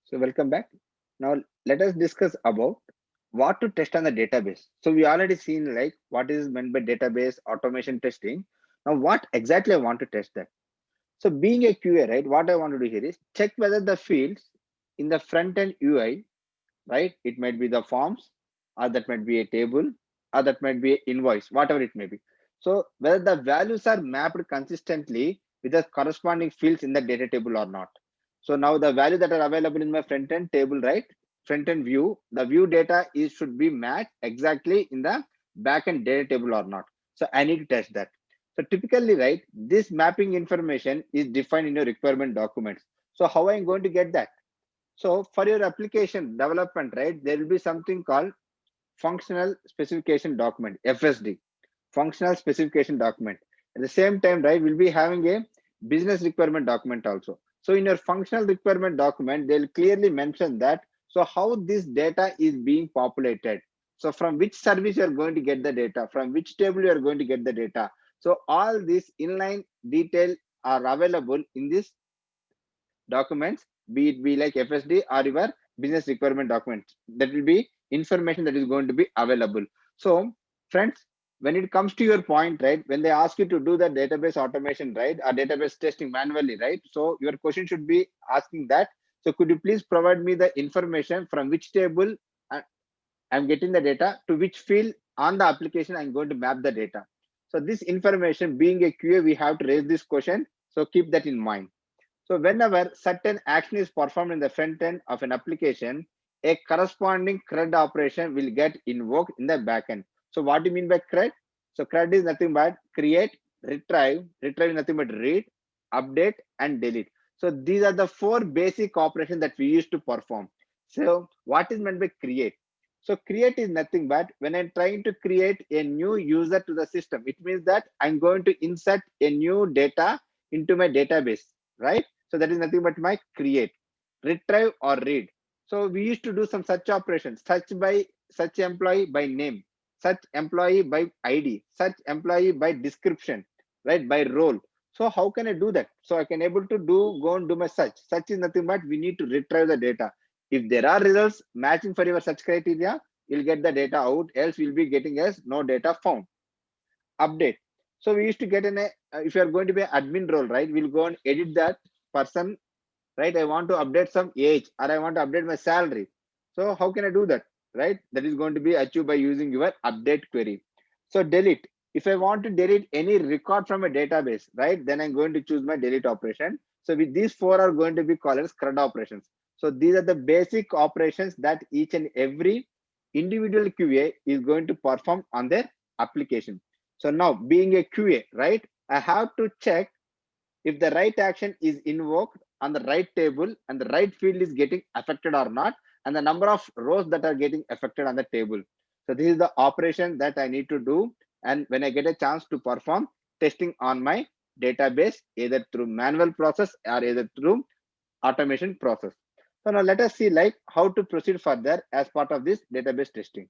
So welcome back. Now let us discuss about what to test on the database. So we already seen like what is meant by database automation testing. Now what exactly I want to test that. So being a QA, right? What I want to do here is check whether the fields in the front end UI, right? It might be the forms, or that might be a table, or that might be an invoice, whatever it may be. So whether the values are mapped consistently with the corresponding fields in the data table or not. So now the value that are available in my front end table, right? Front end view, the view data is should be matched exactly in the back end data table or not. So I need to test that. So typically, right, this mapping information is defined in your requirement documents. So how I'm going to get that? So for your application development, right, there will be something called functional specification document, FSD, functional specification document. At the same time, right, we'll be having a business requirement document also. So in your functional requirement document, they'll clearly mention that, so how this data is being populated. So from which service you're going to get the data, from which table you're going to get the data. So all these inline detail are available in this documents, be it be like FSD or your business requirement documents. That will be information that is going to be available. So, friends, when it comes to your point, right, when they ask you to do the database automation, right, or database testing manually, right, so your question should be asking that. So, could you please provide me the information from which table I'm getting the data to which field on the application I'm going to map the data. So, this information being a QA, we have to raise this question. So, keep that in mind. So whenever certain action is performed in the front end of an application, a corresponding CRUD operation will get invoked in the backend. So what do you mean by CRUD? So CRUD is nothing but create, retrieve. Retrieve is nothing but read, update, and delete. So these are the four basic operations that we use to perform. So what is meant by create? So create is nothing but when I'm trying to create a new user to the system, it means that I'm going to insert a new data into my database, right? So that is nothing but my create, retrieve or read. So we used to do some such operations, search by such employee by name, such employee by ID, such employee by description, right? By role. So how can I do that? So I can able to go and do my search. Search is nothing but we need to retrieve the data. If there are results matching for your search criteria, you'll get the data out. Else we'll be getting as no data found. Update. So we used to get if you are going to be an admin role, right? We'll go and edit that person, right? I want to update some age or I want to update my salary. So how can I do that, right? That is going to be achieved by using your update query. So delete. If I want to delete any record from a database, right, then I'm going to choose my delete operation. So with these four are going to be called as CRUD operations. So these are the basic operations that each and every individual QA is going to perform on their application. So now being a QA, right, I have to check if the right action is invoked on the right table and the right field is getting affected or not, and the number of rows that are getting affected on the table. So this is the operation that I need to do. And when I get a chance to perform testing on my database, either through manual process or either through automation process. So now let us see like how to proceed further as part of this database testing.